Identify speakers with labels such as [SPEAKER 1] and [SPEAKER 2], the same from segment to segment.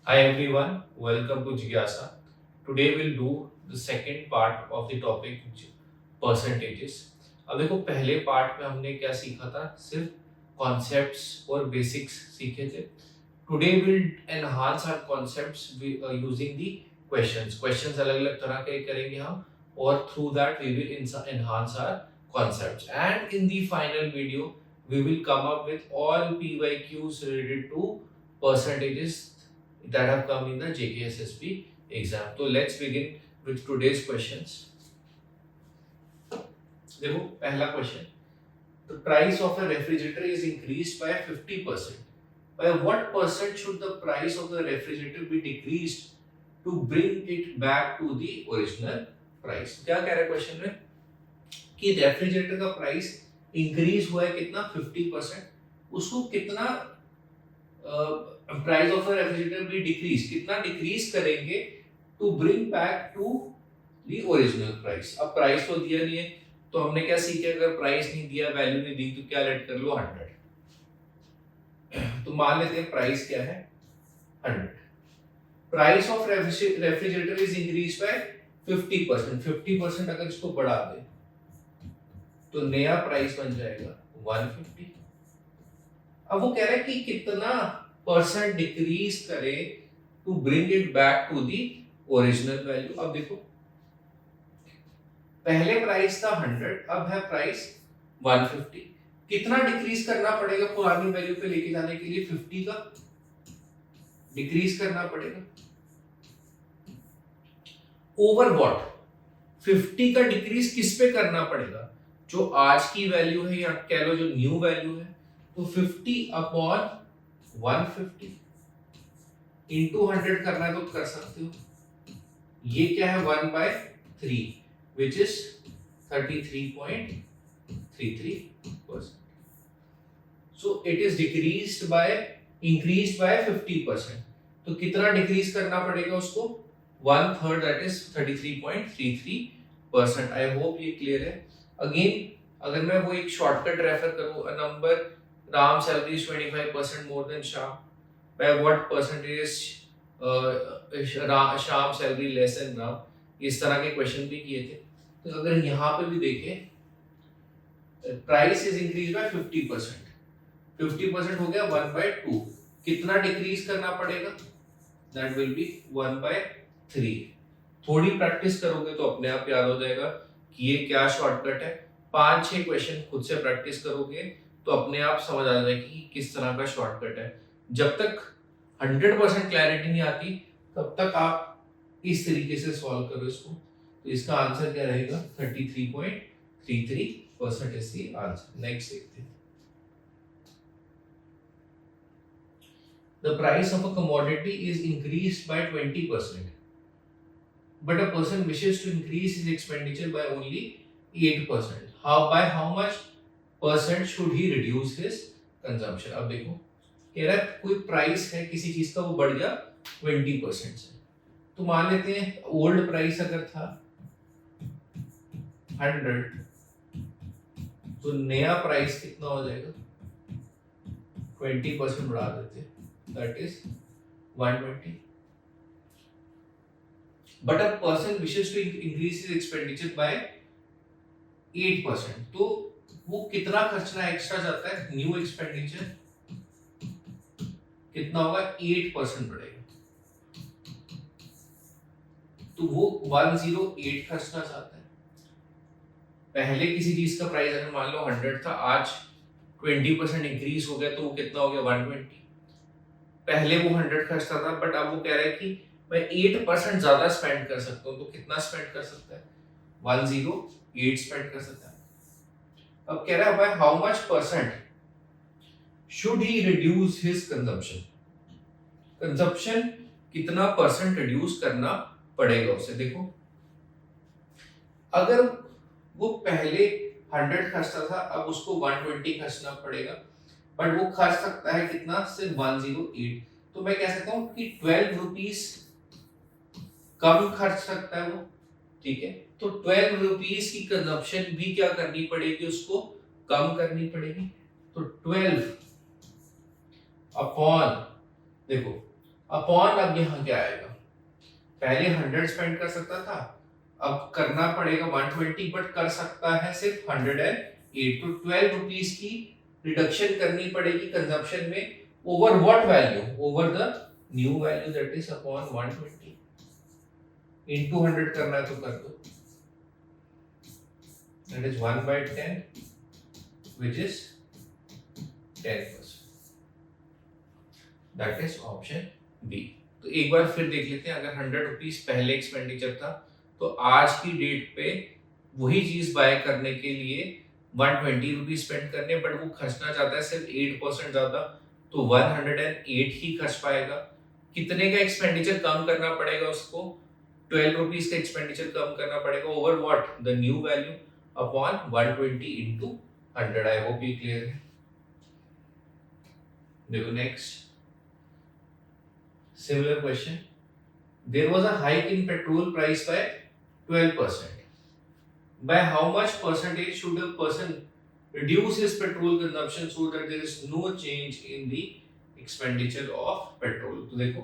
[SPEAKER 1] Hi everyone, welcome to Jigyasa. Today we'll do the second part of the topic percentages. अब देखो पहले part में हमने क्या सीखा था, सिर्फ कॉन्सेप्ट्स और बेसिक्स सीखे थे. Today will enhance our concepts using the questions. Questions अलग अलग तरह के करेंगे हम और through that we will enhance our concepts, and in the final video we will come up with all PYQs related to percentages that have come in the JKSSP exam. So let's begin with today's questions. देखो पहला question, the price of a refrigerator is increased by 50%. By what percent should the price of the refrigerator be decreased to bring it back to the original price? क्या कह रहा है question में कि refrigerator का price increase हुआ है कितना 50%, उसको कितना प्राइस ऑफ रेफ्रिजरेटर भी डिक्रीज, कितना डिक्रीज करेंगे to bring back to the original price. अब प्राइस तो दिया नहीं है तो हमने क्या सीखा, अगर प्राइस नहीं दिया, वैल्यू नहीं दी, तो क्या लेट कर लो 100. तो मान लेते हैं प्राइस क्या है 100. Price of refrigerator is increase by 50%. 50% अगर इसको बढ़ा दे तो नया प्राइस बन जाएगा 150. अब वो कह रहा है कि कितना परसेंट डिक्रीज करे to bring it back to the original value. अब देखो पहले प्राइस था 100, अब है प्राइस 150. कितना डिक्रीज करना पड़ेगा पुरानी वैल्यू पे लेके जाने के लिए? 50 का डिक्रीज करना पड़ेगा. Over what? 50 का डिक्रीज किस पे करना पड़ेगा? जो आज की वैल्यू है या कह लो जो न्यू वैल्यू है, तो 50 अपॉन 150 इंटू 100 करना है तो कर सकते हो. ये क्या है 1/3 which is 33.33%. So it is increased by 50%. तो कितना डिक्रीज करना पड़ेगा उसको? 1/3, दैट इज 33.33%. आई होप ये क्लियर है. अगेन अगर मैं वो एक शॉर्टकट रेफर करूं, a number Ram salary is 25% more than Sham. By what percentage Sham salary less than Ram? इस तरह के क्वेश्चन भी किए थे. तो अगर यहाँ पे भी देखें, प्राइस इज इंक्रीज बाय 50%. 50% हो गया 1/2. कितना डिक्रीज करना पड़ेगा? That will be 1/3. थोड़ी प्रैक्टिस करोगे तो अपने आप याद हो जाएगा कि ये क्या शॉर्टकट है. 5-6 क्वेश्चन खुद से प्रैक्टिस करोगे तो अपने आप समझ आ जाएगी कि किस तरह का शॉर्टकट है. जब तक 100% क्लैरिटी नहीं आती तब तक आप इस तरीके से सॉल्व करो इसको. तो इसका आंसर क्या रहेगा? 33.33% इज द आंसर. नेक्स्ट देखते हैं. The price of a commodity is increased by 20%, but a person wishes to increase his expenditure by only 8%. How much percent should he reduce his consumption? अब देखो कह रहा है कोई प्राइस है किसी चीज का, वो बढ़ गया 20% से. तो मान लेते हैं ओल्ड प्राइस अगर था 100, तो नया प्राइस कितना हो जाएगा? 20% बढ़ा देते, that is 120. But a person wishes to increase his expenditure by 8%. तो वो कितना खर्चना एक्स्ट्रा जाता है? न्यू एक्सपेंडिचर कितना होगा? 8% बढ़ेगा. तो वो 108 खर्चना चाहता है. पहले किसी चीज का प्राइस अगर मान लो 100 था, आज 20% इंक्रीज हो गया तो वो कितना हो गया? 120. पहले वो 100 खर्चता था, बट अब वो कह रहा है कि मैं 8% ज्यादा स्पेंड कर सकता हूं. तो कितना स्पेंड कर सकता है? 108 स्पेंड कर सकता है. अब कह रहा है भाई how much percent should he reduce his consumption? Consumption कितना परसेंट रिड्यूस करना पड़ेगा उसे? देखो अगर वो पहले 100 खर्चता था, अब उसको 120 खर्चना पड़ेगा, बट वो खर्च सकता है कितना? सिर्फ 108. तो मैं कह सकता हूं कि 12 रुपीस कम खर्च सकता है वो. ठीक है, तो 12 रुपीस की कंजम्पशन भी क्या करनी पड़ेगी? उसको कम करनी पड़ेगी. तो 12 अपॉन, देखो अपॉन अब यहाँ क्या आएगा, पहले 100 स्पेंड कर सकता था, अब करना पड़ेगा 120, बट कर सकता है सिर्फ 108। तो 12 रुपीस की रिडक्शन करनी पड़ेगी कंजम्पशन में, over what value, over the new value that is upon 120। Into 100 करना है तो कर दो, that is 1/10 which is 10%, that is option B. तो एक बार फिर देख लेते हैं, अगर 100 रुपीज पहले एक्सपेंडिचर था तो आज की डेट पे वही चीज बाय करने के लिए 120 रुपीज स्पेंड करने, बट वो खर्चना चाहता है सिर्फ 8% ज्यादा, तो 108 ही खर्च पाएगा। कितने का एक्सपेंडिचर कम करना पड़ेगा उसको, 12 रुपीज का एक्सपेंडिचर कम करना पड़ेगा, over what, the new value upon 120 into 100। I hope ये क्लियर है। देखो next similar question, there was a hike in petrol price by 12%. By how much percentage should a person reduce his petrol consumption so that there is no change in the expenditure of petrol? तो देखो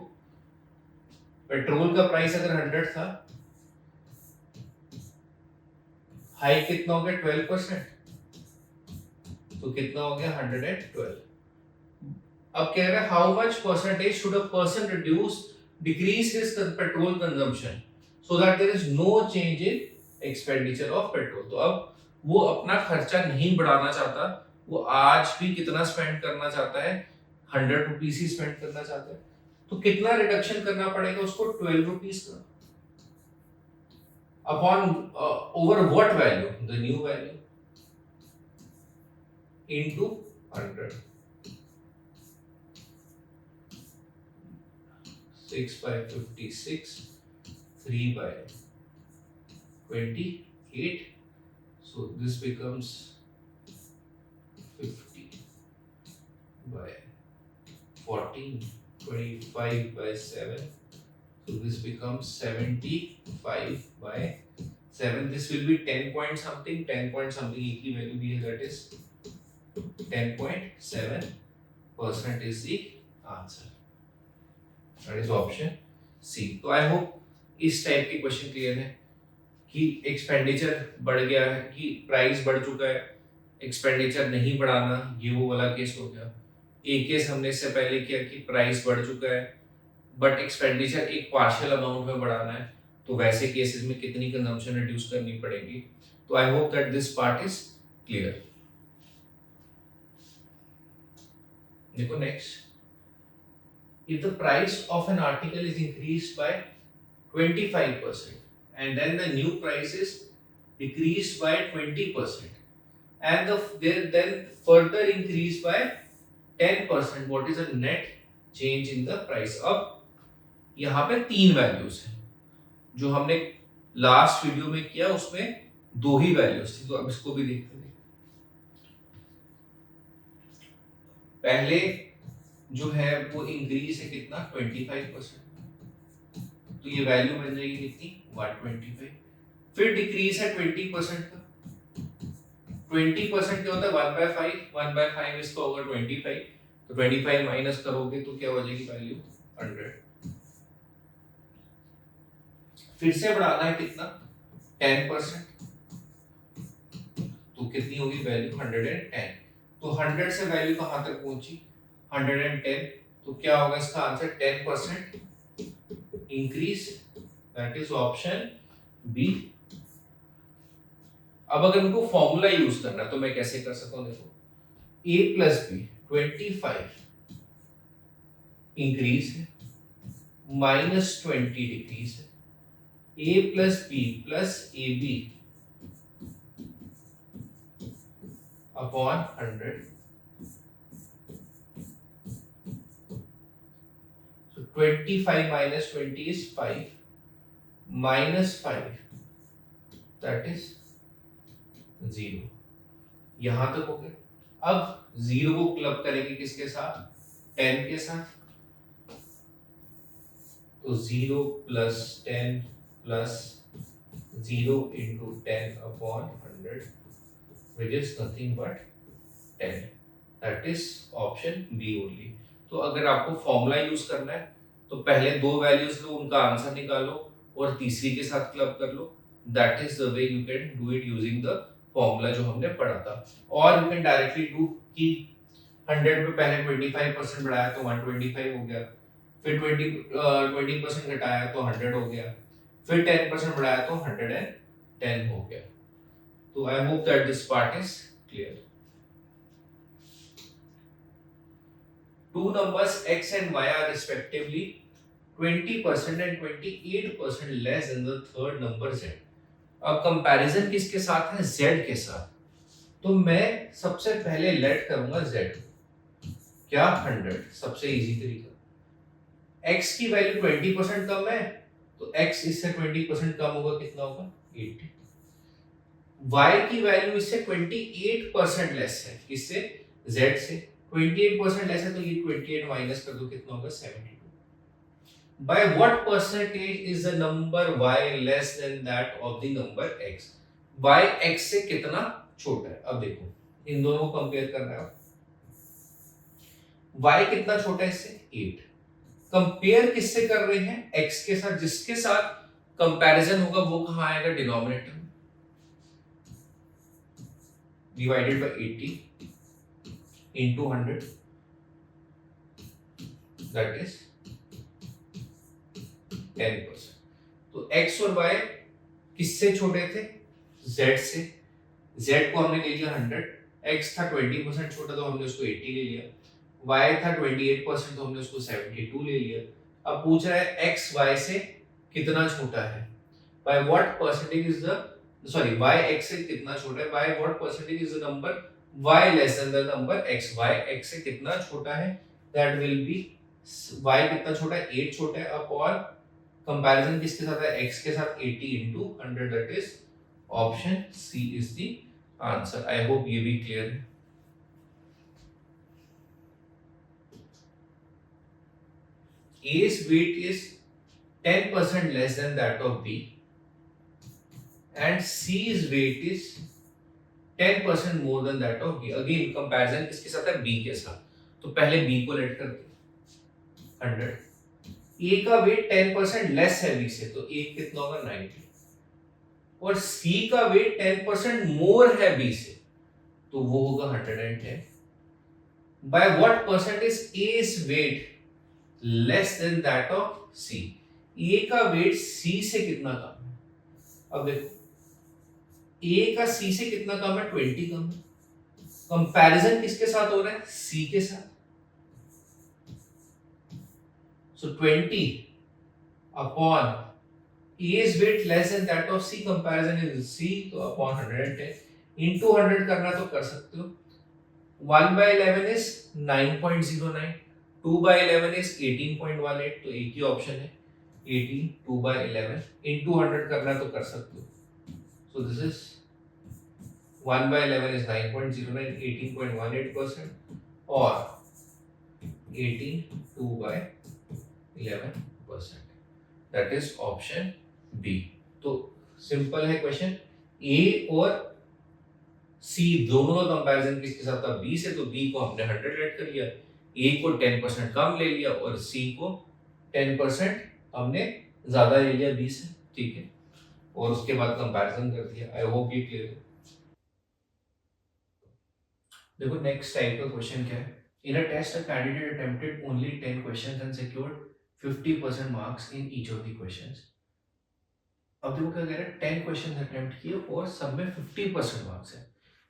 [SPEAKER 1] petrol का price अगर 100 था, hike कितना हो गया 12%, तो कितना हो गया 112। अब कह रहा है how much percentage should a person reduce decrease his petrol consumption so that there is no change in expenditure of petrol. तो अब वो अपना खर्चा नहीं बढ़ाना चाहता, वो आज भी कितना स्पेंड करना चाहता है, 100 रुपीज ही स्पेंड करना चाहता है। तो कितना रिडक्शन करना पड़ेगा उसको, 12 रुपीज का, upon over what value, the new value, into 100। 6 by 56, 3 by 28, so this becomes 50 by 14, 25 by 7, so this becomes 75 by 7, this will be 10 point something, 10 point something, एक ही value दी है, that is 10.7% is the answer, that is option C। तो I hope इस type के question clear है कि expenditure बढ़ गया है, कि प्राइस बढ़ चुका है, एक्सपेंडिचर नहीं बढ़ाना, ये वो वाला केस हो गया। एक केस हमने इससे पहले किया कि प्राइस बढ़ चुका है बट एक्सपेंडिचर एक पार्शियल अमाउंट में बढ़ाना है, तो वैसे केसेस में कितनी कंजम्पशन रिड्यूस करनी पड़ेगी। तो I hope that this part is clear. देखो next, if the price of an article is increased by 25% and then the new price is decreased by 20% and then further increased by 10%, what is the net change in the price? अब यहाँ पे तीन values हैं, जो हमने last video में किया उसमें दो ही वैल्यूज थी, तो अब इसको भी देखते हैं। पहले जो है वो इंक्रीज है कितना, 25%, तो ये वैल्यू बन जाएगी कितनी, 125। फिर डिक्रीज है 20% का, 20% क्या होता है 1/5, 1/5 इसका होगा 25, तो 25 माइनस करोगे तो क्या हो जाएगी वैल्यू 100। फिर से बढ़ाना है कितना, 10%, तो कितनी होगी वैल्यू 110। तो 100 से वैल्यू कहां तक पहुंची, 110, तो क्या होगा इसका answer 10% increase, that is option B. अब अगर इनको फॉर्मूला यूज करना है तो मैं कैसे कर सकता हूं, देखो a प्लस बी 25 इंक्रीज है, -20 डिक्रीज है, a plus B plus A B upon 100, 25 minus 20 is 5, minus 5 that is 0। यहां तक हो गया। अब 0 को क्लब करेंगे किसके साथ, 10 के साथ, तो 0 plus 10 plus 0 into 10 upon 100 which is nothing but 10, that is option B only। तो अगर आपको फॉर्मूला यूज करना है तो तो पहले दो वैल्यूज लो, उनका आंसर निकालो और तीसरी के साथ क्लब कर लो। That is the way you can do it using the formula जो हमने पढ़ा था। और यू कैन डायरेक्टली डू कि 100 पे पहले 25% बढ़ाया तो 125 हो गया, फिर 20% घटाया तो 100 हो गया, फिर 10% बढ़ाया तो 110 हो गया। तो I hope that this part is clear. Two numbers x and y are respectively 20% and 28% less than the third number z. अब कंपैरिजन किसके साथ है? z के साथ। तो मैं सबसे पहले लेट करूंगा z, क्या 100, सबसे इजी तरीका। x की वैल्यू 20% कम है तो x इससे 20% कम होगा, कितना होगा 80। y की वैल्यू इससे 28% लेस है, किससे? z से। 28% लेस है तो ये 28 माइनस कर दो, कितना होगा 72। By what percentage is the number y less than that of the number x? y x से कितना छोटा है? अब देखो इन दोनों को कंपेयर करना है। y कितना छोटा है इससे? 8। कंपेयर किससे कर रहे हैं? x के साथ। जिसके साथ कंपैरिजन होगा वो कहां आएगा? डिनोमिनेटर में। Divided by 80 into 100, that is 10%। तो x और y किससे छोटे थे? z से। z को हमने ले लिया 100, x था 20% छोटा तो हमने उसको 80 ले लिया, y था 28% तो हमने उसको 72 ले लिया। अब पूछ रहा है x y से कितना छोटा है? by what percentage is the sorry y x से कितना छोटा है? by what percentage is the number y less than the number x? y x से कितना छोटा है? that will be y कितना छोटा है? 8 छोटा है। अपॉन कंपैरिजन किसके साथ है? x के साथ 80 into 100, that is option C is the answer। I hope ये भी क्लियर है। A's weight is 10% less than that of B and C's weight is 10% more than that of B। Again comparison किसके साथ है? B के साथ। तो पहले B को लेट करते 100। A का वेट 10% लेस है B से, तो A कितना होगा 90। और C का वेट 10% मोर है B से, तो वो होगा 110। By what percent is A's weight less than that of C? A का वेट C से कितना कम है? अब देखो A का C से कितना कम है? 20 कम है। कंपैरिजन किसके साथ हो रहा है? C के साथ। So 20 upon A's weight less than that of C, comparison is C, तो upon 110 into 100 करना तो कर सकते हो। 1 by 11 is 9.09, 2 by 11 is 18.18, तो एक ही ऑप्शन है 18, 2 by 11 into 100 करना तो कर सकते हो। So this is 1 by 11 is 9.09, 18.18% और 18 2 by 11%, that is option B। तो सिंपल है क्वेश्चन। A और C दोनों का कंपैरिजन किसके साथ था? B से, तो B को हमने 100 लेट कर लिया, A को 10% कम ले लिया और C को 10% हमने ज्यादा ले लिया B से, ठीक है। और उसके बाद कंपैरिजन कर दिया। आई होप ये क्लियर है। देखो नेक्स्ट टाइप का क्वेश्चन क्या है। In a test, a candidate attempted only 10 questions and secured 50% marks in each of the questions। अब देखो क्या कह रहा है, 10 क्वेश्चन अटेम्प्ट किए और सब में 50% मार्क्स है।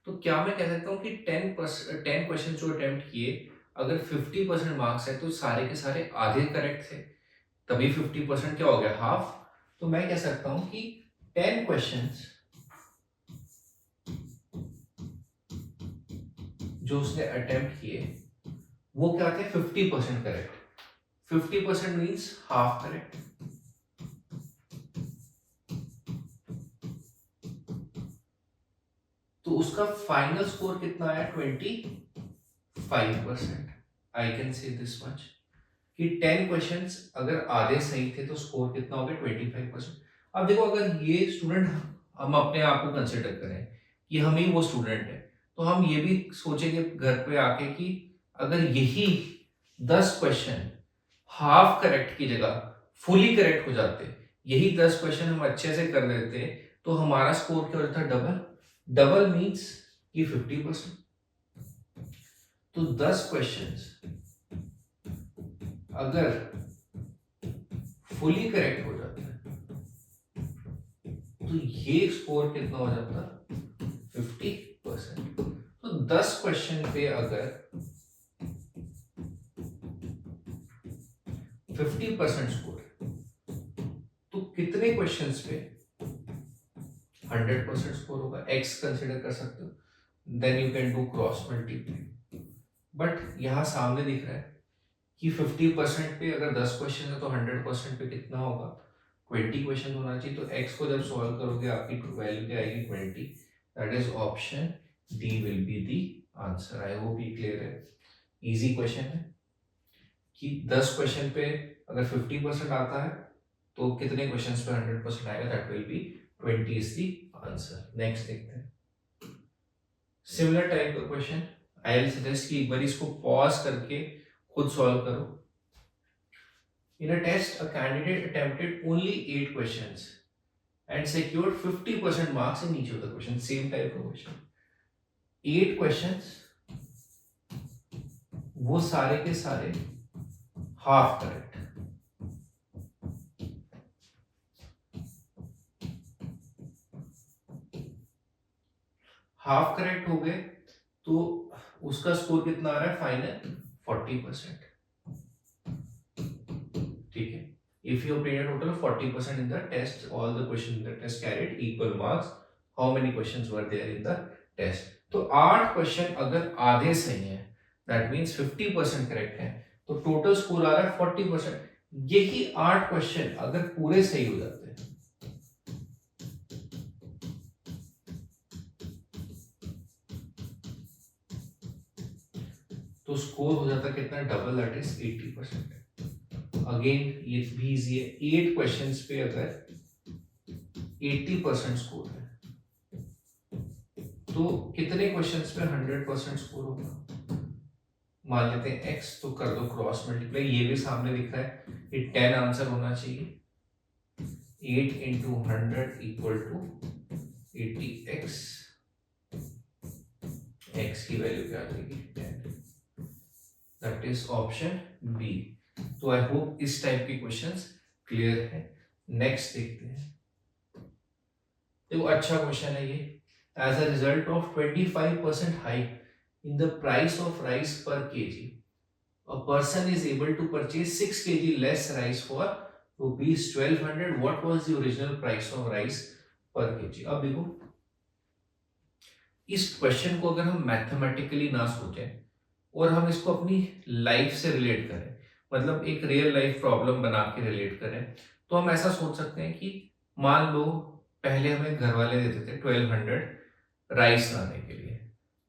[SPEAKER 1] तो क्या मैं कह सकता हूँ कि 10 क्वेश्चन जो अटेम्प्ट किए, अगर 50% मार्क्स है तो सारे के सारे आधे करेक्ट थे, तभी 50% क्या हो गया? हाफ। तो मैं कह सकता हूँ कि 10 क्वेश्चंस जो उसने अटेम्प्ट किए वो क्या थे? 50% करेक्ट। 50% means half correct. तो उसका फाइनल स्कोर कितना आया? 25%। I can say this much कि 10 क्वेश्चंस अगर आधे सही थे तो स्कोर कितना हो गया? 25%। अब देखो अगर ये स्टूडेंट, हम अपने आप को कंसिडर करें कि हम ही वो स्टूडेंट है, तो हम ये भी सोचेंगे घर पे आके कि अगर यही 10 क्वेश्चन हाफ करेक्ट की जगह फुली करेक्ट हो जाते, यही 10 क्वेश्चन हम अच्छे से कर देते, तो हमारा स्कोर क्या हो जाता? डबल। डबल मीन्स कि 50%। तो 10 क्वेश्चंस अगर फुली करेक्ट हो जाता है तो ये स्कोर कितना हो जाता? 50%। तो 10 क्वेश्चन पे अगर 50% स्कोर तो कितने क्वेश्चंस पे 100% स्कोर होगा? एक्स कंसिडर कर सकते हो, then you can do cross multiply. But यहां सामने दिख रहा है कि 50% पे अगर 10 क्वेश्चन है तो 100% पे कितना होगा? 20 क्वेश्चन होना चाहिए। तो x को जब सॉल्व करोगे आपकी वैल्यू क्या आएगी? 20। That is option D will be the answer. I hope ये क्लियर है। इजी क्वेश्चन है कि 10 क्वेश्चन पे अगर 50% आता है तो कितने क्वेश्चंस पे 100% आएगा? That will be 20 is the answer. Next देखते हैं सिमिलर टाइप का क्वेश्चन। आई विल सजेस्ट कि एक बार इसको पॉज करके खुद सॉल्व करो। In a test, a candidate attempted only 8 questions and secured 50% marks in each of the questions. Same type of question. 8 questions, वो सारे के सारे हाफ करेक्ट। हाफ करेक्ट हो गए तो उसका स्कोर कितना आ रहा है? फाइनल 40%। ठीक है। If you obtain a total of 40% in the test, all the questions in the test carried equal marks. How many questions were there in the test? तो 8 क्वेश्चन अगर आधे सही है, दैट मीन्स 50% करेक्ट है, तो total score आ रहा है 40%। यही 8 क्वेश्चन अगर पूरे सही हो जाते हैं तो स्कोर हो जाता कितना? Double, that is 80%। अगेन ये भी इजी है। 8 क्वेश्चंस पे अगर 80% स्कोर है तो कितने क्वेश्चंस पे 100% स्कोर होगा? मान लेते हैं x, तो कर दो क्रॉस मल्टीप्लाई। ये भी सामने दिख रहा है कि 10 आंसर होना चाहिए। 8 into 100 equal to 80x। x की वैल्यू क्या आ जाएगी? 10। That is option B. तो आई होप इस टाइप के क्वेश्चंस क्लियर है। नेक्स्ट देखते हैं। देखो अच्छा क्वेश्चन है ये। As a result of 25% hike in the price of rice per kg, a person is able to purchase 6 kg less rice for rupees 1200. What was the original price of rice per kg? अब देखो इस question को अगर हम mathematically ना सोचें और हम इसको अपनी लाइफ से रिलेट करें, मतलब एक रियल लाइफ प्रॉब्लम बना के रिलेट करें, तो हम ऐसा सोच सकते हैं कि मान लो पहले हमें घर वाले देते थे 1200 राइस लाने के लिए।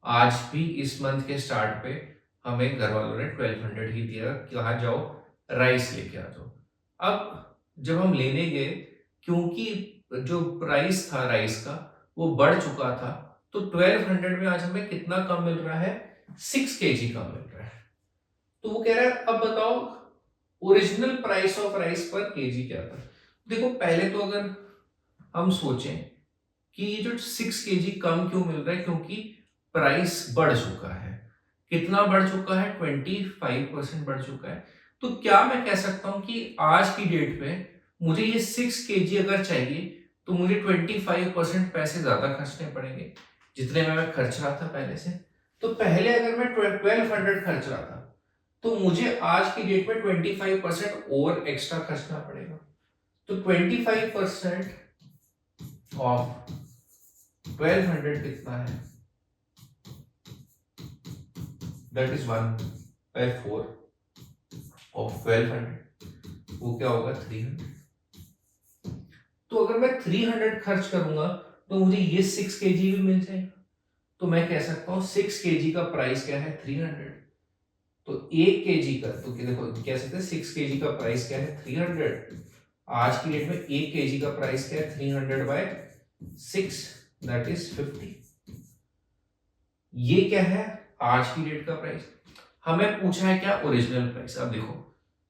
[SPEAKER 1] आज भी इस मंथ के स्टार्ट पे हमें घर वालों ने 1200 ही दिया कि वहां जाओ राइस लेके आ जाओ। अब जब हम लेने गए, क्योंकि जो प्राइस था राइस का वो बढ़ चुका था, तो 1200 में आज हमें कितना कम मिल रहा है? 6 केजी कम मिल रहा है। तो वो कह रहा है अब बताओ ओरिजिनल प्राइस ऑफ राइस पर केजी क्या था? देखो पहले तो अगर हम सोचें कि ये जो 6 केजी कम क्यों मिल रहा है, क्योंकि प्राइस बढ़ चुका है। कितना बढ़ चुका है? 25% बढ़ चुका है। तो क्या मैं कह सकता हूं कि आज की डेट पे मुझे ये 6 केजी अगर चाहिए तो मुझे 25% पैसे ज्यादा खर्चने पड़ेंगे जितने में मैं खर्च रहा था पहले से। तो पहले अगर मैं 1200 खर्च रहा था तो मुझे आज की डेट में 25% और एक्स्ट्रा खर्चना पड़ेगा। तो 25% ऑफ 1200 कितना है? That is 1/4 of 1200। वो क्या होगा? 300। तो अगर मैं 300 खर्च करूंगा तो मुझे ये 6 केजी भी मिल जाएगा। तो मैं कह सकता हूं 6 केजी का प्राइस क्या है? 300। तो 1 केजी का, तो देखो कह सकते हैं 6 केजी का प्राइस क्या है? 300। आज की डेट में 1 केजी का प्राइस क्या है? 300/6, दैट इज 50। ये क्या है? आज की डेट का प्राइस। हमें पूछा है क्या? Original price. अब देखो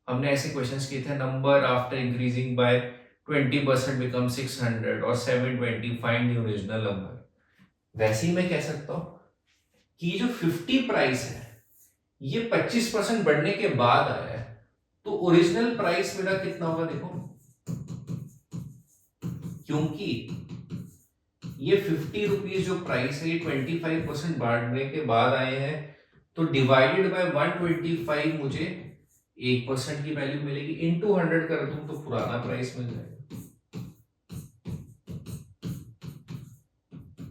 [SPEAKER 1] हमने ऐसे क्वेश्चंस किए थे, number after increasing by 20% become 600 और 720 फाइंड द ओरिजिनल नंबर। वैसे ही मैं कह सकता हूं कि जो 50 प्राइस है ये 25% बढ़ने के बाद आया है, तो ओरिजिनल प्राइस मेरा कितना होगा देखो, क्योंकि ये 50 रुपीज जो प्राइस है ये 25% बढ़ने के बाद आए हैं, तो डिवाइडेड बाय 125 मुझे 1% की वैल्यू मिलेगी, इनटू 100 कर दूं तो पुराना प्राइस मिल जाएगा,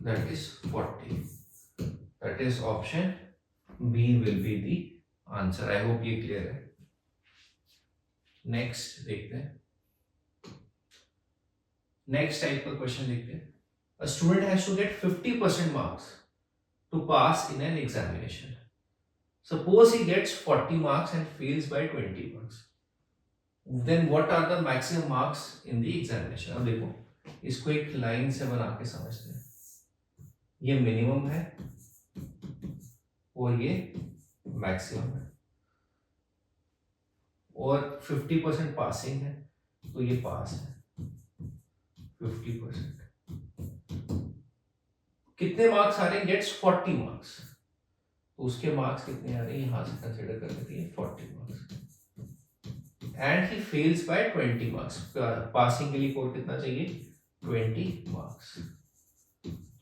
[SPEAKER 1] that is 40। That is option B will be the answer. I hope ये क्लियर है। नेक्स्ट देखते हैं, नेक्स्ट टाइप का क्वेश्चन देखते हैं। A student has to get 50% marks to pass in an examination. Suppose he gets 40 marks and fails by 20 marks. Then what are the maximum marks in the examination? अब देखो, इसको एक line से बना के समझते हैं। ये मिनिमम है और ये मैक्सिमम है, और 50% पासिंग है, तो ये पास है 50%। कितने मार्क्स आ रहे हैं? गेट्स 40 मार्क्स, तो उसके मार्क्स कितने आ रहे हैं, यहां से कंसीडर कर लेते हैं 40 marks. And he fails by 20 marks, passing के लिए और कितना चाहिए? 20 मार्क्स।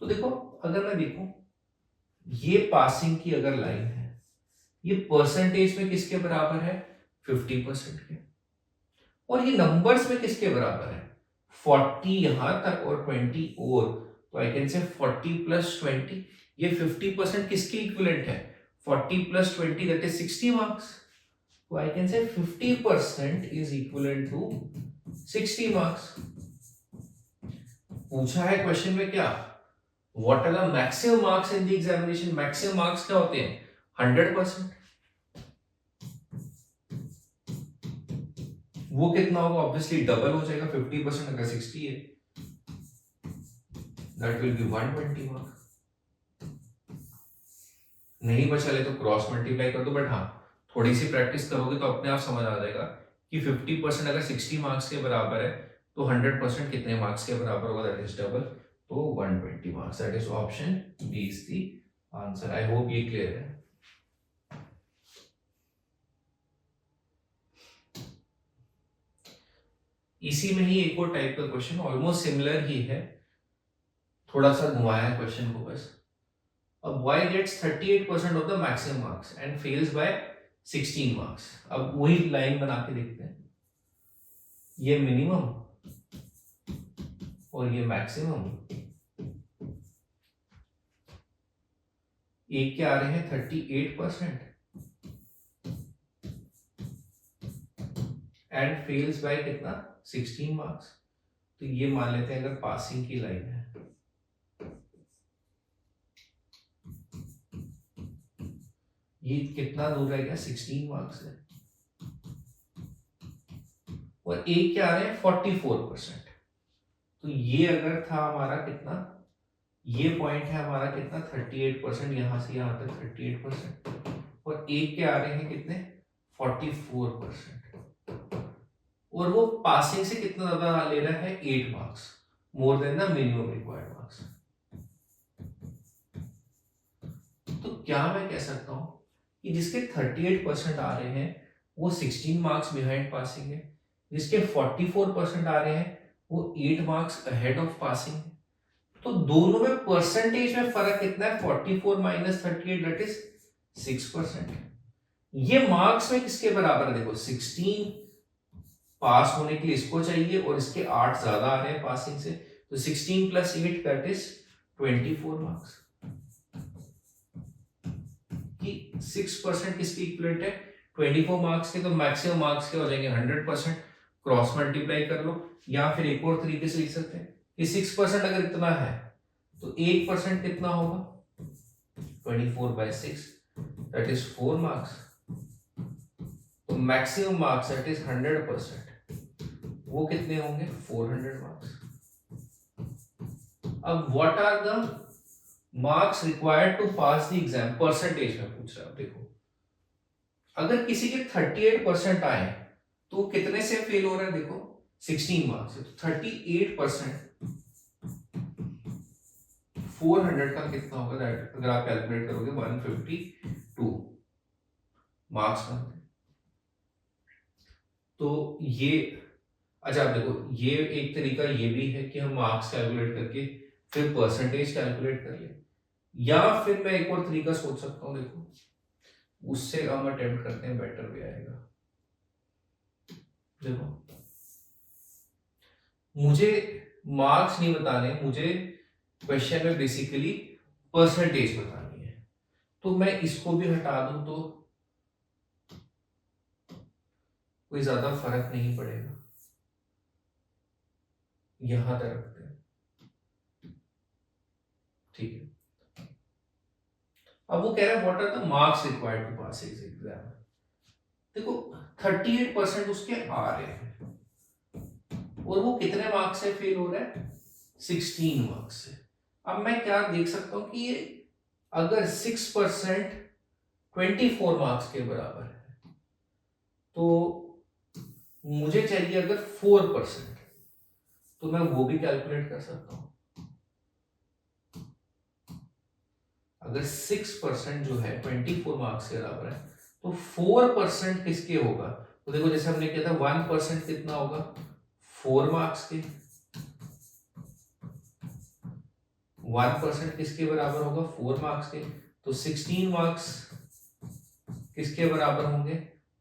[SPEAKER 1] तो देखो, अगर मैं देखूं ये पासिंग की अगर लाइन है, ये परसेंटेज में किसके बराबर है? 50% के। और ये नंबर्स में किसके बराबर है? 40 यहां तक और 20 और, तो आई कैन से 40 प्लस 20, ये 50% किसके इक्विवेलेंट है? 40 प्लस 20 दैट इज 60 मार्क्स। तो I can say 50% is equivalent to 60 marks. पूछा है क्वेश्चन में क्या? What are the maximum marks in the examination? Maximum marks क्या होते हैं? 100%। वो कितना होगा? ऑब्वियसली डबल हो जाएगा, 50% अगर 60 है, दैट विल बी 120 मार्क्स। नहीं बचा ले तो क्रॉस मल्टीप्लाई कर दो, बट हाँ, थोड़ी सी प्रैक्टिस करोगे तो अपने आप समझ आ जाएगा कि 50% अगर 60 मार्क्स के बराबर है तो 100% कितने मार्क्स के बराबर होगा? दैट इज डबल, तो 120 marks. That is option B is the answer. I hope ये क्लियर है। इसी में ही एक और टाइप का क्वेश्चन, ऑलमोस्ट सिमिलर ही है, थोड़ा सा घुमाया है क्वेश्चन को बस। A boy gets 38% of the maximum marks and fails by 16 marks. अब वही लाइन बना के देखते हैं, ये मिनिमम और ये मैक्सिमम, एक के आ रहे हैं 38% एंड फेल्स बाय कितना? 16 मार्क्स। तो ये मान लेते हैं अगर पासिंग की लाइन है, ये कितना दूर रहेगा? 16 मार्क्स है, और एक क्या आ रहे हैं? 44%। तो ये अगर था हमारा कितना, ये पॉइंट है हमारा कितना? 38%, यहां से यहां तक 38%, और एक के आ रहे हैं कितने? 44%। और वो पासिंग से कितना ज्यादा ले रहा है? 8 marks, more than the minimum required marks. तो क्या मैं कह सकता हूं कि जिसके 38% आ रहे हैं वो 16 मार्क्स बिहाइंड पासिंग है, जिसके 44% आ रहे हैं वो 8 मार्क्स अहेड ऑफ पासिंग है। तो दोनों में परसेंटेज में फर्क कितना है? 44 माइनस 38 दैट इज 6%। ये मार्क्स में किसके बराबर है? देखो 16 पास होने के लिए इसको चाहिए, और इसके 8 ज्यादा आ रहे हैं पासिंग से, तो 16 प्लस 8 दैट इज 24 मार्क्स। कि 6% किसकी इक्विवेलेंट है? 24 मार्क्स के, तो मैक्सिमम मार्क्स के हो जाएंगे 100%। क्रॉस मल्टीप्लाई कर लो, या फिर एक और तरीके से लिख सकते हैं कि 6% अगर इतना है तो 1% कितना होगा? 24/6 दैट इज 4 मार्क्स। तो मैक्सिमम मार्क्स दैट इज 100%, वो कितने होंगे? 400 मार्क्स। अब what are the marks required to pass the exam? Percentage में पूछ रहा है। देखो, अगर किसी के 38% आए तो कितने से फेल हो रहा है देखो, 16 मार्क्स से, तो 38%, 400 का कितना होगा, दैट अगर आप कैलकुलेट करोगे 152 मार्क्स बनते हैं। तो ये, अच्छा आप देखो, ये एक तरीका ये भी है कि हम मार्क्स कैलकुलेट करके फिर परसेंटेज कैलकुलेट कर ले, या फिर मैं एक और तरीका सोच सकता हूँ, देखो उससे हम अटेम्प्ट करते हैं, बेटर भी आएगा। देखो मुझे मार्क्स नहीं बताने, मुझे क्वेश्चन में बेसिकली परसेंटेज बतानी है, तो मैं इसको भी हटा दूं तो कोई ज्यादा फर्क नहीं पड़ेगा, यहां तक रखते हैं, ठीक है। अब वो कह रहा है what are the marks required to pass इस एग्जाम। देखो 38% उसके आ रहे हैं, और वो कितने मार्क्स से फेल हो रहा है, 16 मार्क्स से। अब मैं क्या देख सकता हूं कि ये अगर 6% 24 मार्क्स के बराबर है, तो मुझे चाहिए अगर 4%, तो मैं वो भी कैलकुलेट कर सकता हूं। अगर 6% जो है 24 मार्क्स के बराबर है, तो 4% किसके होगा, तो देखो जैसे हमने किया था 1% कितना होगा, 4 मार्क्स के, 1% किसके बराबर होगा, 4 मार्क्स के, तो 16 मार्क्स किसके बराबर होंगे,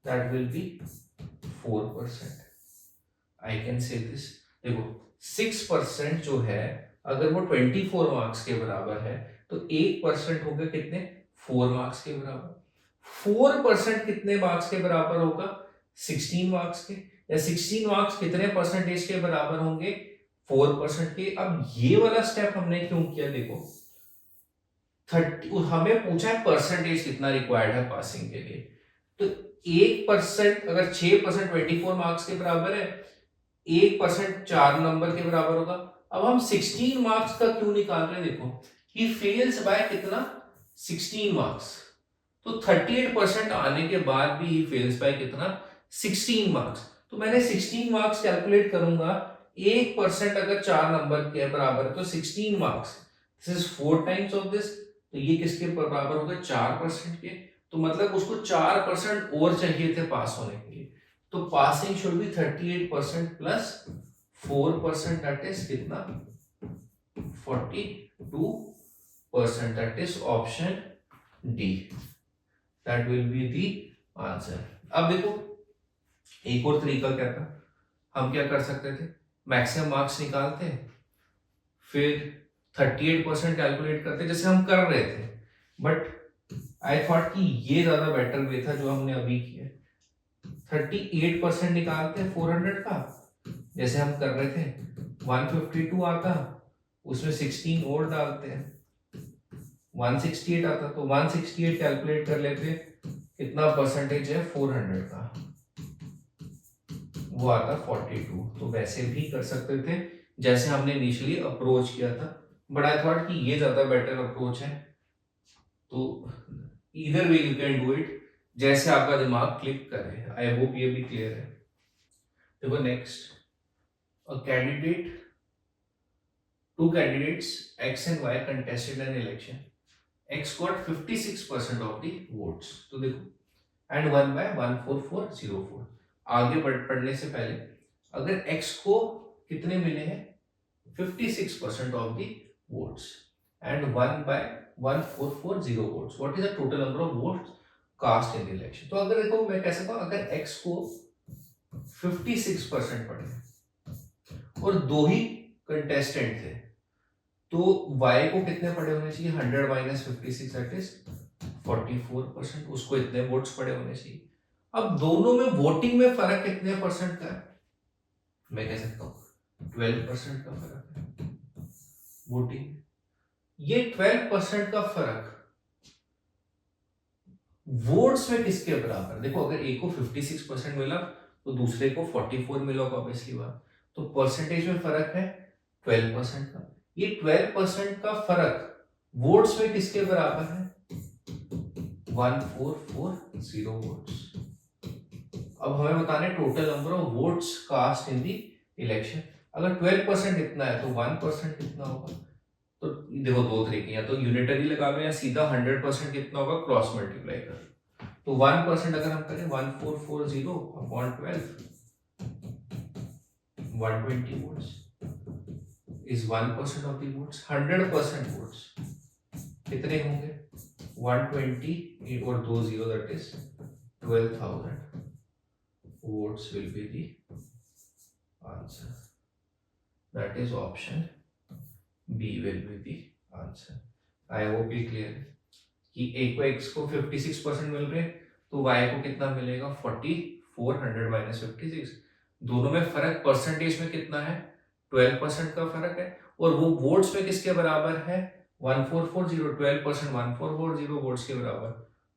[SPEAKER 1] that will be 4%। I can say this, देखो 6% जो है अगर वो 24 मार्क्स के बराबर है, तो 1% होगा कितने, 4 मार्क्स के बराबर। 4% कितने मार्क्स के बराबर होगा, 16 मार्क्स के, या 16 मार्क्स कितने परसेंटेज के बराबर होंगे, 4% के। अब ये वाला स्टेप हमने क्यों किया, देखो 30, हमें पूछा है परसेंटेज कितना रिक्वायर्ड है पासिंग के लिए, तो 1% अगर 6% 24 मार्क्स के बराबर है, 1% 4 नंबर के बराबर होगा। अब हम 16 मार्क्स का क्यों निकाल रहे हैं, देखो ही फेल्स बाय कितना, 16 मार्क्स, तो 38% आने के बाद भी ही फेल्स बाय कितना, 16 मार्क्स। तो मैंने 16 मार्क्स कैलकुलेट करूंगा, 1% अगर 4 नंबर के बराबर है तो 16 marks, this is 4 times of this, तो ये किसके बराबर होगा, 4% के। तो मतलब उसको 4% और चाहिए थे पास होने के लिए, तो passing should be 38% plus 4%, that is कितना, 42%, that is option D, that will be the answer. अब देखो एक और तरीका क्या था, हम क्या कर सकते थे, मैक्सिमम मार्क्स निकालते, फिर 38% कैलकुलेट करते जैसे हम कर रहे थे, बट आई थॉट कि ये ज्यादा बेटर वे था जो हमने अभी किया। 38% निकालते 400 का, जैसे हम कर रहे थे, 152 आता, उसमें 16 और डालते हैं, 168 आता, तो 168 कैलकुलेट कर लेते, कितना परसेंटेज है 400 का, वो आता 42। तो वैसे भी कर सकते थे जैसे हमने इनिशियली अप्रोच किया था, बट आई थॉट कि ये ज्यादा बेटर अप्रोच है, तो इधर वे यू कैन डू इट, जैसे आपका दिमाग क्लिक करे। आई होप ये भी क्लियर है। देखो next, a candidate, two candidates X and Y contested an election. X got 56% of the votes, तो देखो and won by 14404। आगे पढ़ने से पहले, अगर X को कितने मिले हैं, 56% of the votes and won by 1440 votes, what is the total number of votes cast in the election। तो अगर देखो मैं कह सकता हूं, अगर X को 56% पड़े और दो ही कंटेस्टेंट थे, तो y को कितने पड़े होने चाहिए, 100 माइनस 56, दैट इज 44%, उसको इतने वोट्स पड़े होने चाहिए। अब दोनों में वोटिंग में फर्क कितने परसेंट का है, मैं कह सकता हूं 12% का फर्क है वोटिंग। ये 12% का फर्क वोट्स में किसके बराबर, देखो अगर एक को 56% मिला तो दूसरे को 44 मिला होगा, ऑब्वियसली बात, तो परसेंटेज में फर्क है 12% का। ये 12% का फर्क वोट्स में किसके बराबर है, 1440 वोट्स। अब हमें बताना है total number of votes cast in the election. अगर 12% इतना है तो 1% कितना होगा? तो देखो दो तरीके, या तो यूनिटरी लगा लो या सीधा 100% कितना होगा क्रॉस मल्टीप्लाई कर लो। तो 1% अगर हम करें 1440 upon 12, 120 votes is 1% of the votes. 100% votes कितने होंगे? 120 और 2 0 that is 12,000 votes will be the answer. That is option B will be the answer. I hope ये clear है कि एक को x को 56% मिल रहे तो y को कितना मिलेगा 4400 माइनस 56। दोनों में फर्क परसेंटेज में कितना है? 12% का फर्क है। और वो वोट्स में किसके बराबर है? 1440। 12% 1440 वोट्स के बराबर।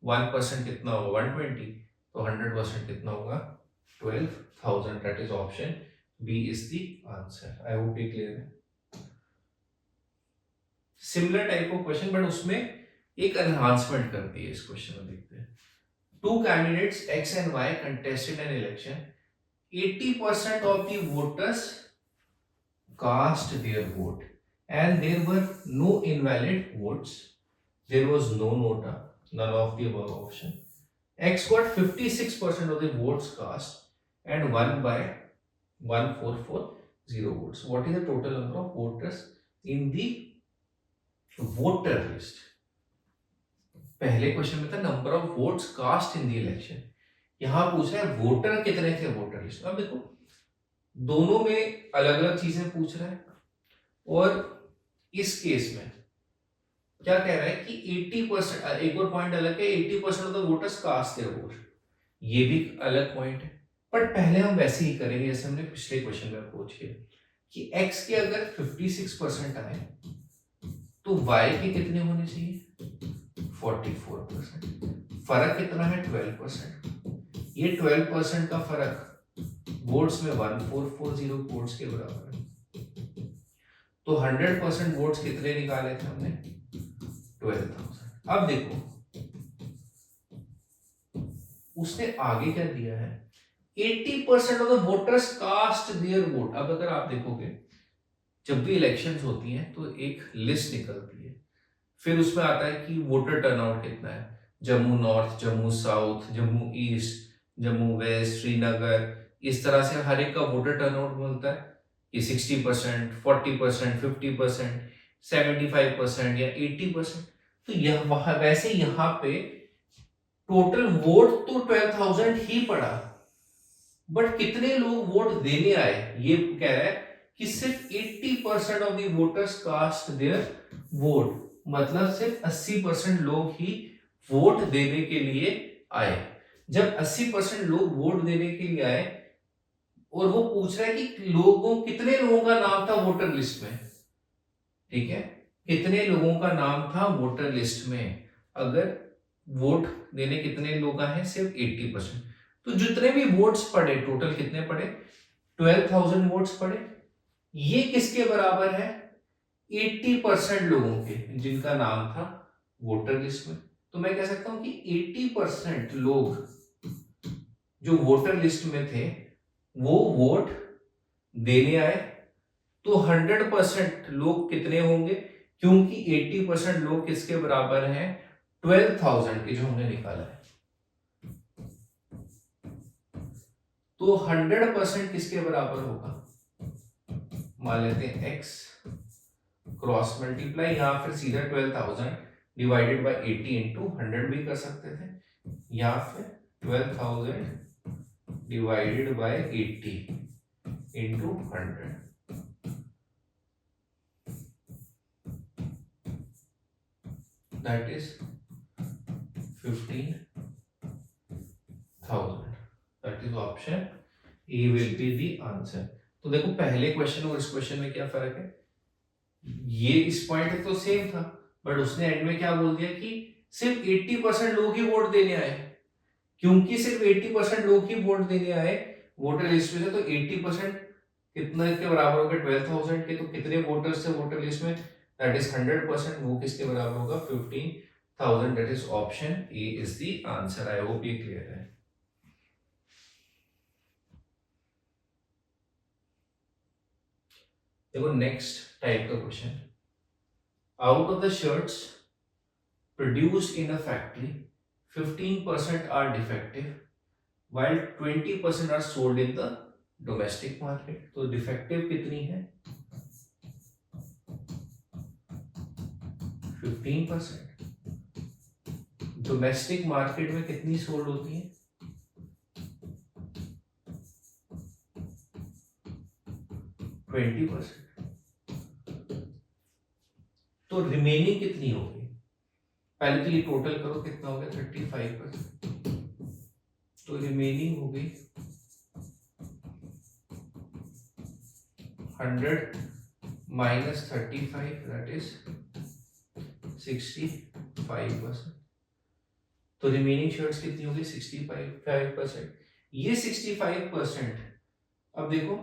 [SPEAKER 1] 1% कितना होगा? 120। तो 100% कितना होगा? 12,000। That is option B is the answer. I hope ये clear है। Similar type of question but उसमें एक एनहांसमेंट कर दी है इस क्वेश्चन में। देखते हैं। Two candidates X and Y contested an election. 80% of the voters cast their vote and there were no invalid votes. There was no nota, none of the above option. X got 56% of the votes cast and won by 1440 votes. What is the total number of voters in the voter list? पहले question में था number of votes cast in the election, यहां पूछ रहा है voter कितने थे voter list. अब देखो दोनों में अलग अलग चीजें पूछ रहा है और इस केस में क्या कह रहा है कि 80%, एक और पॉइंट अलग है, 80% of the voters cast their vote, ये भी अलग पॉइंट है। पर पहले हम वैसे ही करेंगे जैसे हमने पिछले क्वेश्चन में अप्रोच किया कि x के अगर 56% आए तो y के कितने होने चाहिए? 44%। फर्क कितना है? 12%। ये 12% का फर्क वोट्स में 1440 वोट्स के बराबर है। तो 100% वोट्स कितने निकाले थे हमने? 12,000। अब देखो उसने आगे क्या दिया है? 80% of the voters cast their vote. अब अगर आप देखोगे जब भी इलेक्शंस होती हैं तो एक लिस्ट निकलती है, फिर उसमें आता है कि वोटर टर्नआउट कितना है, Jammu north, Jammu south, Jammu east, Jammu west, Srinagar, इस तरह से हर एक का वोटर टर्नआउट मिलता है कि 60%, 40%, 50%, 75% या 80%। तो यह वहां वैसे यहाँ पे टोटल वोट तो 12,000 ही पड़ा, बट कितने लोग वोट देने आए ये कह रहा है कि सिर्फ 80% of the voters cast their vote, मतलब सिर्फ 80% लोग ही वोट देने के लिए आए। जब 80% लोग वोट देने के लिए आए और वो पूछ रहा है कि लोगों कितने लोगों का नाम था वोटर लिस्ट में, ठीक है, कितने लोगों का नाम था वोटर लिस्ट में, अगर वोट देने कितने लोग आए? सिर्फ 80%। तो जितने भी वोट्स पड़े टोटल कितने पड़े? 12,000 वोट्स पड़े। ये किसके बराबर है? 80% लोगों के जिनका नाम था वोटर लिस्ट में। तो मैं कह सकता हूं कि 80% लोग जो वोटर लिस्ट में थे वो वोट देने आए। तो 100% लोग कितने होंगे? क्योंकि 80% लोग किसके बराबर हैं? 12,000 के, जो हमने निकाला है। तो 100% किसके बराबर होगा? मान लेते हैं x क्रॉस मल्टीप्लाई, या फिर सीधा 12,000 डिवाइडेड बाय 80 इंटू 100 भी कर सकते थे, या फिर 12,000 divided by 80 into 100। That is 15,000। That is option A will be the answer. तो देखो पहले क्वेश्चन और इस क्वेश्चन में क्या फर्क है? ये इस पॉइंट तो सेम था, बट उसने एंड में क्या बोल दिया कि सिर्फ 80% लोग ही वोट देने आए। क्योंकि सिर्फ 80% लोग ही वोट देने आए वोटर लिस्ट में से, तो 80% कितना के बराबर होगा? 12,000 के। तो कितने वोटर्स थे वोटर लिस्ट में? That is 100%। वो किसके बराबर होगा? 15,000। That is option A is the answer. I hope ये क्लियर है। देखो नेक्स्ट टाइप का question, out of the shirts produced in a factory 15% are defective while 20% are sold in the domestic market. तो defective कितनी है 15%, domestic market में कितनी sold होती है 20%। तो रिमेनिंग कितनी होगी, पहले तो ये टोटल करो कितना हो गया 35%, तो रिमेनिंग हो गई 100 माइनस 35 दैट इज 65%। तो रिमेनिंग शर्ट्स कितनी होगी 65%। ये 65%, अब देखो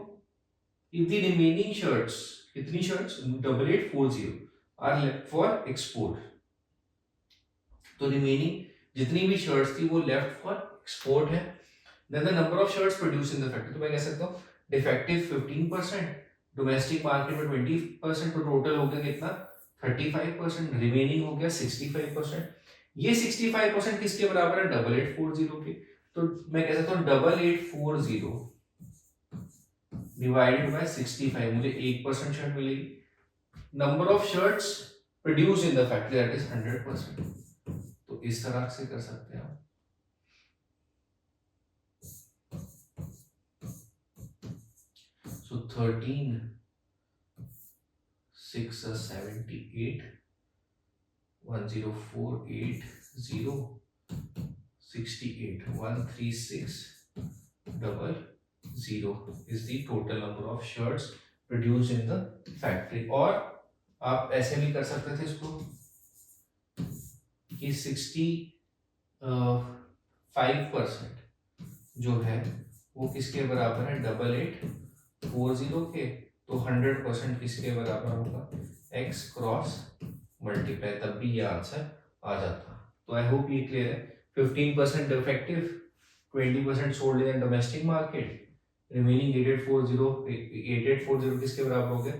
[SPEAKER 1] if the remaining shirts, कितनी shirts 8840 are left for export, तो रिमेनिंग जितनी भी शर्ट्स थी वो लेफ्ट फॉर एक्सपोर्ट है। Then the number of shirts produce in the factory, तो मैं कह सकता हूँ डिफेक्टिव 15%, डोमेस्टिक मार्केट में 20%, तो टोटल हो गया कितना 35%, रिमेनिंग हो गया 65%। ये 65% किसके बराबर है 8840 के, तो मैं कह सकता हूँ 8840 डिवाइडेड बाय 65, मुझे 1% शर्ट मिलेगी। Number of shirts produce in the factory that is 100%, तो इस तरह से कर सकते हैं आप। सो 13 6 78 10480 68 136 00 is the total number of shirts produced in the factory। और आप ऐसे भी कर सकते थे इसको कि 65% जो है वो किसके बराबर है 8840 के, तो 100% किसके बराबर होगा x क्रॉस मल्टीप्लाई, तब भी ये आंसर आ जाता। तो आई होप ये क्लियर है। 15% defective, 20% sold in domestic market, remaining 8840 किसके बराबर हो गया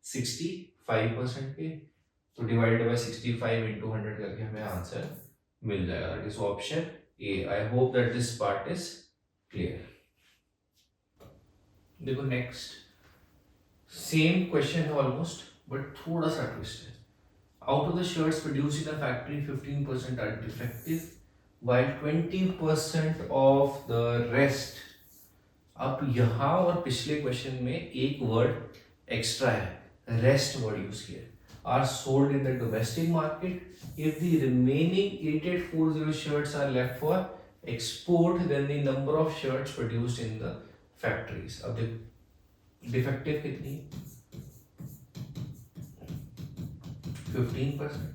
[SPEAKER 1] 65% के, तो डिवाइडेड बाय 65 into 100 करके हमें आंसर मिल जाएगा, that is option A. I hope that this part is clear. देखो नेक्स्ट सेम क्वेश्चन है ऑलमोस्ट, बट थोड़ा सा ट्विस्ट है। Out of the shirts produced in a factory 15% are defective while 20% of the rest. अब यहां और पिछले question में एक वर्ड एक्स्ट्रा है, रेस्ट वर्ड यूज किया, are sold in the domestic market if the remaining 8840 shirts are left for export then the number of shirts produced in the factories। अब देखो डिफेक्टिव कितनी है 15%,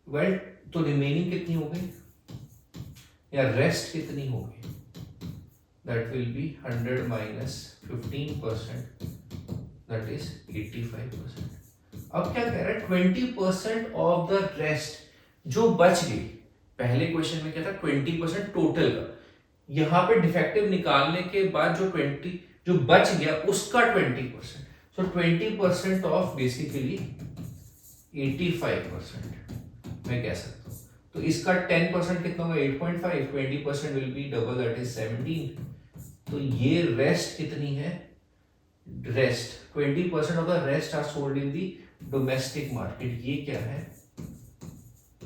[SPEAKER 1] वेल तो remaining कितनी हो गई या रेस्ट कितनी होगी, that will be 100 minus 15%, that is 85%। अब क्या कह रहा है 20% ऑफ द रेस्ट जो बच गई, पहले क्वेश्चन में क्या था 20% टोटल का, यहां पे डिफेक्टिव निकालने के बाद जो 20 जो बच गया उसका 20%, सो 20% ऑफ बेसिकली 85% मैं कह सकता हूं। तो इसका 10% कितना होगा 8.5, 20% will be double that is 17। तो ये रेस्ट कितनी है, rest 20% of the rest are sold in the domestic market, ये क्या है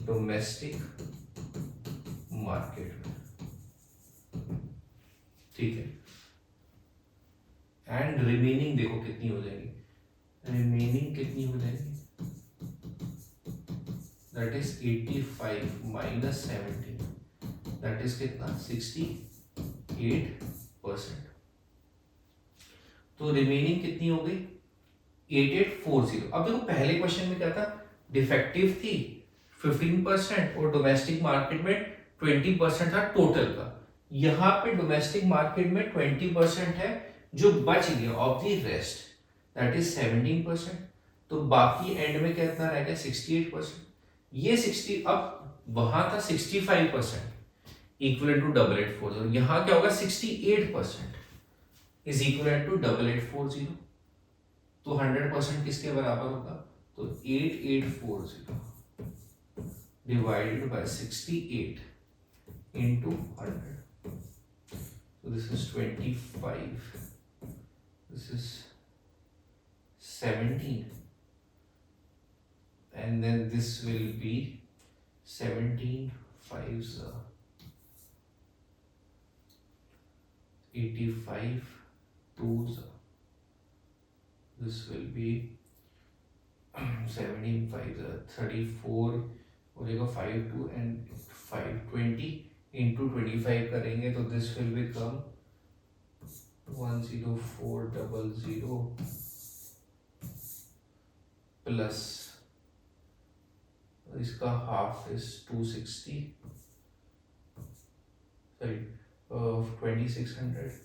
[SPEAKER 1] डोमेस्टिक मार्केट में, ठीक है। एंड रिमेनिंग देखो कितनी हो जाएगी, रिमेनिंग कितनी हो जाएगी that is 85 minus 17, that is कितना 68%। तो रिमेनिंग कितनी हो गई 8840। अब देखो पहले क्वेश्चन में क्या था, डिफेक्टिव थी 15% और डोमेस्टिक मार्केट में 20% था टोटल का। यहां पे डोमेस्टिक मार्केट में 20% है जो बच गया of the rest, that is 17%। तो बाकी एंड में कितना रह गया 68%। ये 60, अब वहां था 65% इक्वल टू 8840, यहां क्या होगा 68%। Is equal to 8840। तो 100% किसके बराबर होगा? तो 8840 divided by 68 into 100. So this is 25. This is 17. And then this will be 17 5s 85 2s. This will be 17 5s 34 हो जाएगा 5 2 and 520 into 25 करेंगे तो this will become 10400 plus इसका half is 260, sorry 2600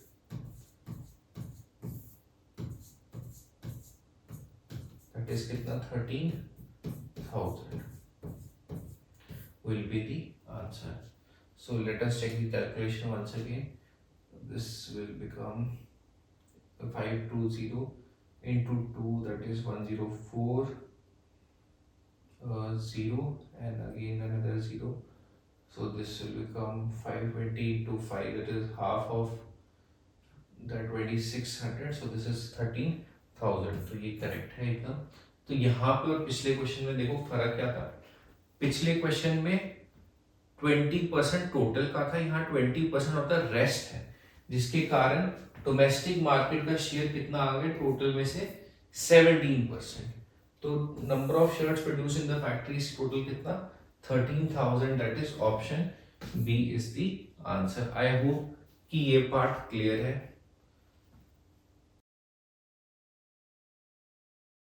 [SPEAKER 1] that is कितना 13,000 will be the answer. So let us check the calculation once again. This will become 520 into 2, that is 104 0 and again another 0. So this will become 520 into 5, that is half of the 2600. So this is 13,000. तो ये correct है एकदम। तो यहाँ पे और पिछले question में देखो फर्क क्या था। पिछले क्वेश्चन में 20% टोटल का था, यहाँ 20% ऑफ द रेस्ट है, जिसके कारण डोमेस्टिक मार्केट का शेयर कितना आ गया टोटल में से 17%। तो number of shirts produce in the factories total कितना 13,000, that is option B is the answer. I hope कि ये पार्ट क्लियर है।